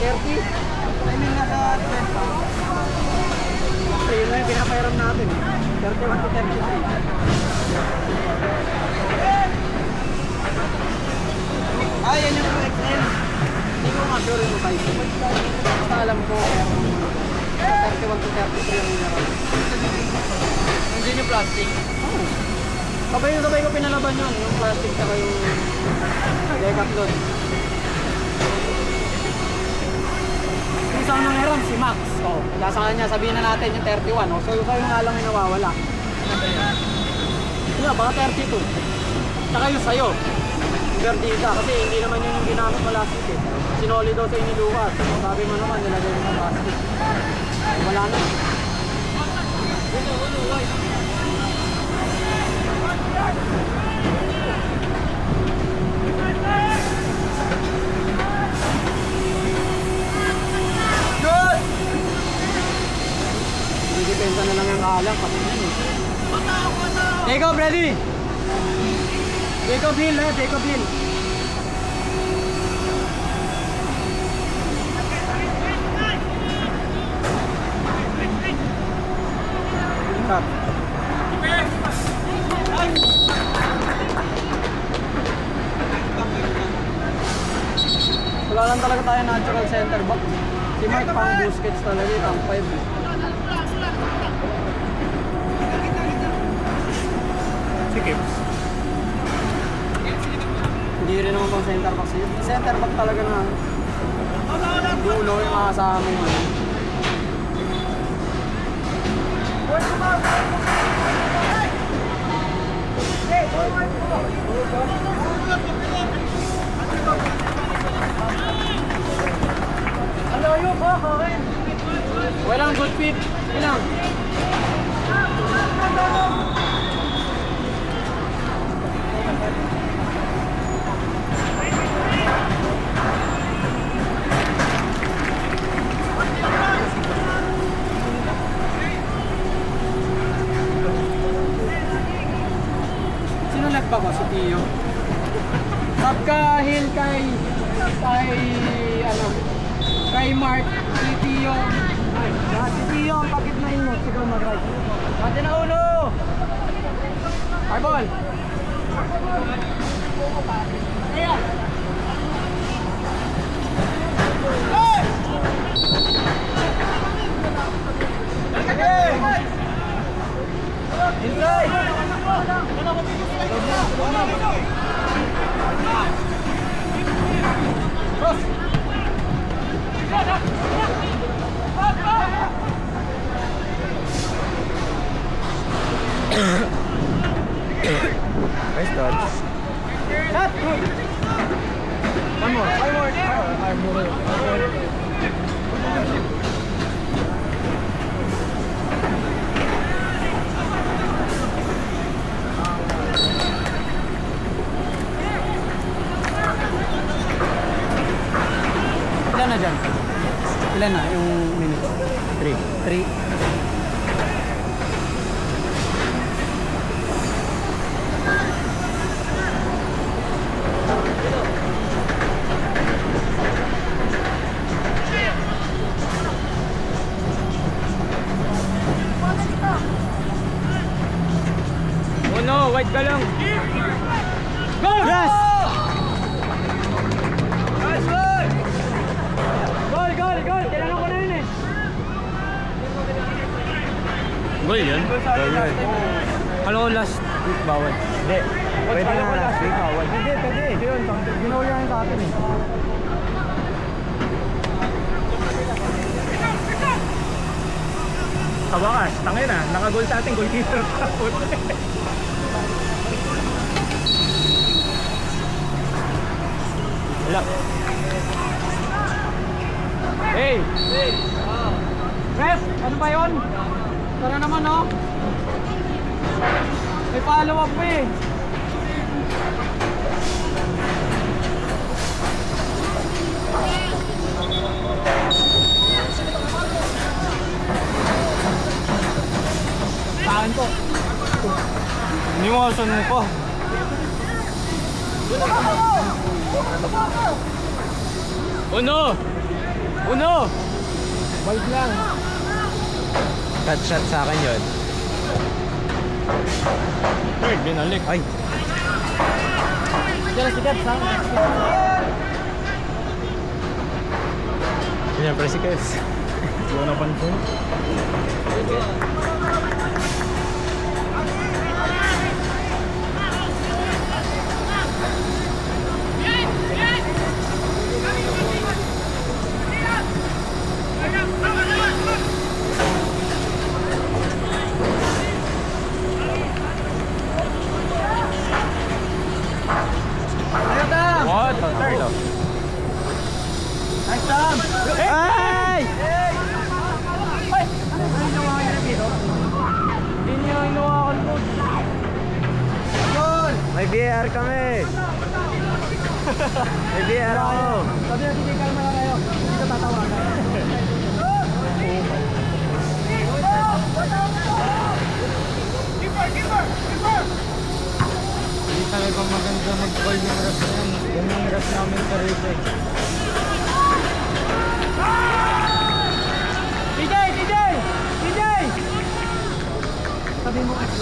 30? I mean, nasa 10 pa. So, yun lang yung pinapairam natin. 31 to 33. Ah, yan yung XL. Hindi ko nga sure yung size. Basta alam ko, sa 31 to 33 yung laro. Nandiyan yung plastic. Oo. Sabay ko pinalaban yun, yung plastic saka yung Decathlon. Yung isang nangyayroon, si Max. Oh, nasa kanya, sabihin na natin yung 31. Oh, so yung sa'yo nga lang yung nawawala. Yun, baka 32. Saka yung sa'yo. Yung Verdita, kasi hindi naman yun yung ginamit mo last week eh. Sinoli daw sa inyo Lucas. Sabi mo naman, nilagay mo ng plastic. Wala na. Good! Dependa na lang ang alam kasi yun eh. Take off, ready? Take off hill, take off hill. Stop. Wala lang talaga tayo natural center back. Si Mike pang Busquets talaga, pang 5. Si Kips. Hindi rin naman pang center back siya. Center back talaga na dulo yung aasahan mo. Alayo ba, Karen? Walang good fit. Ilang? Sino left ba ko? Si Tio? Kapka-hill kay Mark, si Tio. Si Tio, bakit na mo? Sigaw mag-right. Pati na ulo! Arbol! Nice dodge. Shot! Good! One more. Ilan na dyan? Ilan na yung minutes? 3. 3. Oh no, wide ka lang. Go! Yes! Nice goal! Goal! Tinanong ko na yun eh. Goal yan? Goal yan. Alam ko last week bawal. Hindi. Pwede na last week bawal. Pwede. Yun, ginawa yan sa atin eh. Kabakas, tangin na. Nakagol sa ating goalkeeper. Wala. Hey! Ref, ano ba yun? Tara naman oh. May follow up pa eh. Saan ko? Iniwasan mo pa. Uno! Uno! Wide lang. Cut shot sa akin yun. Third, binalik. Ay! Diyan na si Gabs ha. Siyempre si Kevs. Hindi ko napansin. What? Third oh. Nice Tom! Ay! Hindi niyo inuwakan po. Goal! May BR kami! May BR ako! Sabi natin kay kalma na kayo. Hindi ka tatawagan. Hindi talaga maganda mag-call yung ref na yan. Yan yung ref namin sa race. TJ! TJ! TJ! Sabi mo kasi.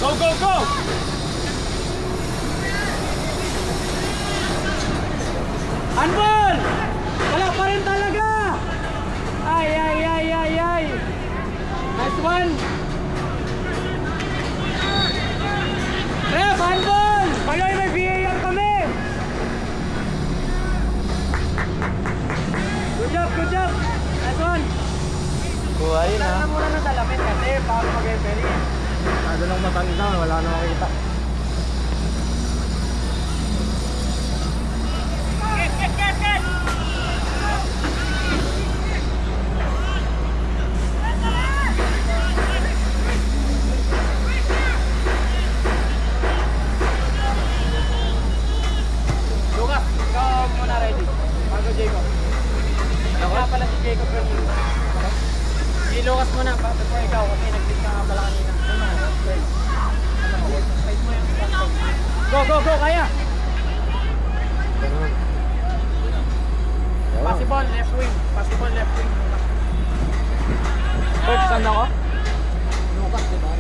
Go, go, go! Handball! Wala pa rin talaga! Ay, ay, ay, ay, ay! Nice one! Ref, handball! Paloy, may VAR kami! Good job, good job! Nice one! Kuha yun Wala ha. na muna ng salamin kasi baka mag-eferi. Masyado lang matanda, wala na makita. Lucas, ikaw muna ready. Bago Jacob. Ano nga pala si Jacob kanina? Si Lucas muna, before ikaw kasi nag-click ka nga pala kanina. Go, go, go, kaya! Possible left wing. Possible left wing. Coach, saan ako? Lucas, diba?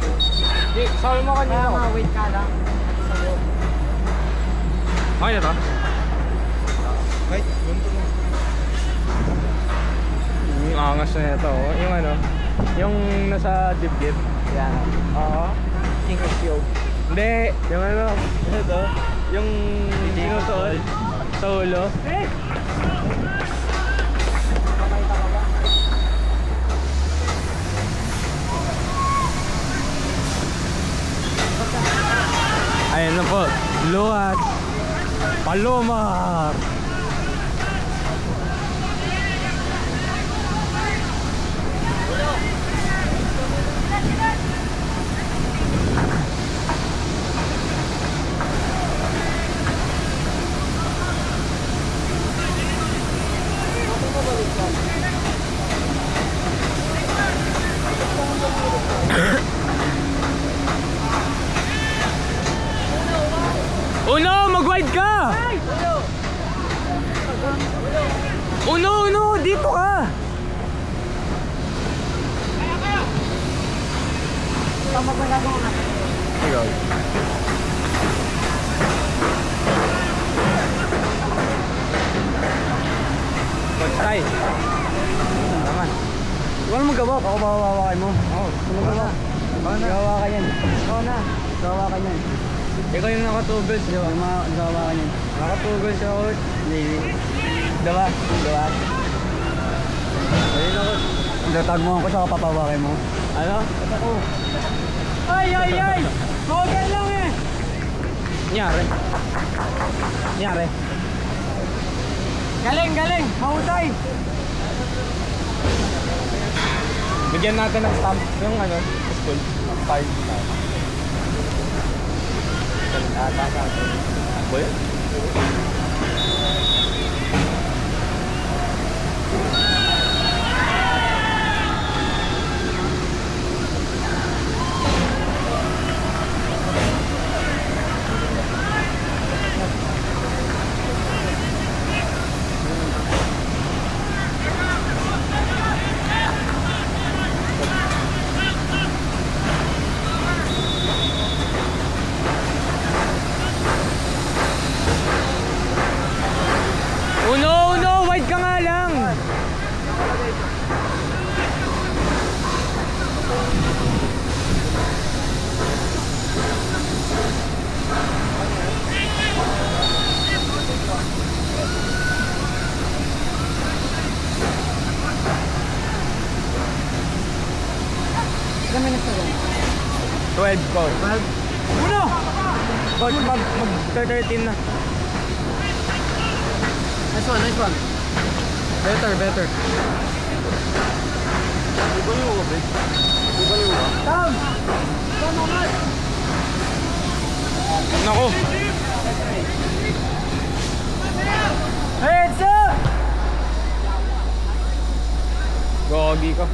Di, sabi mo kanina Kaya ako. mga wait ka lang. Sa loob. Okay na to? Wait, bunto mo. Yung angas na ito, oh. Yung ano, yung nasa dibdib. Yan. Oo. King of Yoke. Hindi, yung ano, ito, yung sinusuot sa ulo. Ayan na po, luwat. Palomar. Uno, mag-wide ka! Uno, dito ka! Ikaw. Mag-try. Naman. Huwag mo magawak, ako mawawakan mo. Oo, sumagawa. Gawakan yan. Oo na. Gawakan yan. Ikaw yung nakatugol, di ba? Gawakan yan. Nakatugol siya, coach. Hindi. Diba? Ayun ako. Tag mo ako sa kapapawakin mo. Ano? Ako. Ay! Hogan lang eh! Nyari. Galing! Mahusay! Bigyan natin ng stamp yung ano, school. Five. Boy? Uno, wide ka nga lang. Kami na sa 12 go. 12. Uno! Mag-13 na. Nice one. Better. Tam! Nako. Heads up! Gogi ka.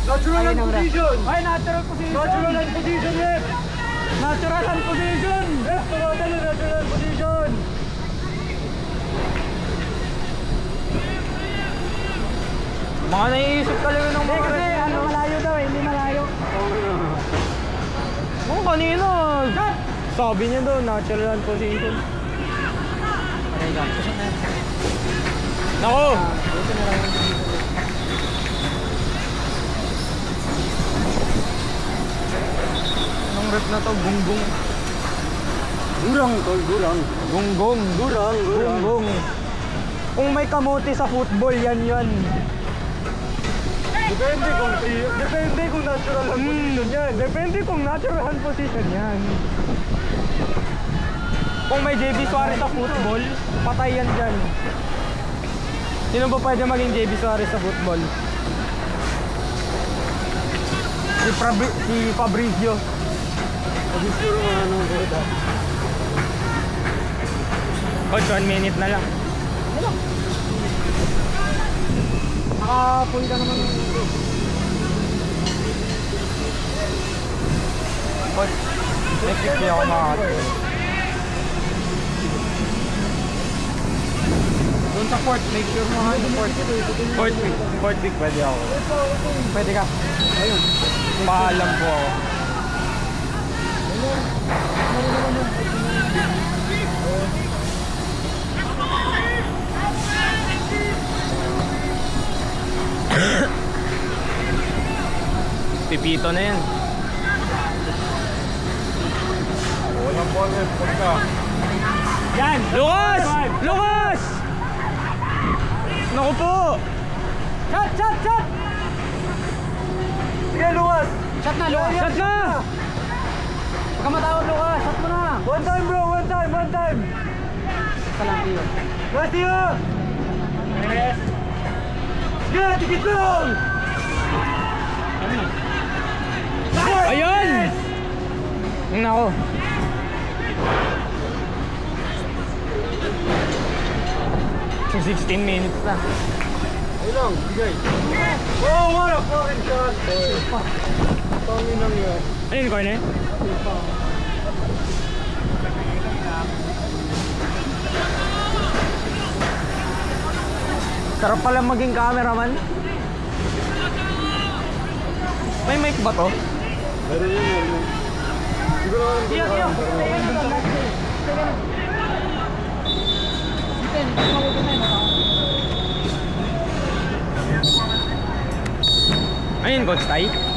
Natural and position! Ay, natural position left! Natural and position! Left to natural position! Mga naiisip talaga ng mga Kasi ano, malayo daw hindi malayo. Kung kanina, sabi niya daw, natural position. Nako! Anong rep na to? Gunggong. Gurang. Gunggong. Kung may kamote sa football, yan. Depende kung natural ang position yan. Depende kung natural position yan. Kung may JB Suarez sa football, patay yan dyan. Sino ba pwede maging JB Suarez sa football? Si Fabrizio. Siguro ano, ganda. Coach, 1 minute na lang. Nakapuwi ka naman. Coach, next week di ako makakatid. Doon sa port, make sure mo yung port. Fourth week pwede ako. Pwede ka. Ayun. Paalam po ako. Pipito na yan. Walang ball, pagka. Yan! Lucas! Lucas! Naku po! Shot! Sige, Lucas! Shot na, Lucas! Shot na! Huwag ka matawag, Lucas! Shot mo na! One time bro, one time, one time! Isa lang, Tio. Last year! Sige, tikit lang! Ayun! Tingnan ako. So 16 minutes na. Ayun, bigay. Oh, what a fucking shot! Tangin lang yan. Ano yung corner? Sarap pala maging cameraman. May mic ba to? Meron yun, meron. Siguro naman Tiyo, tiyo! Ayun, Coach Tay.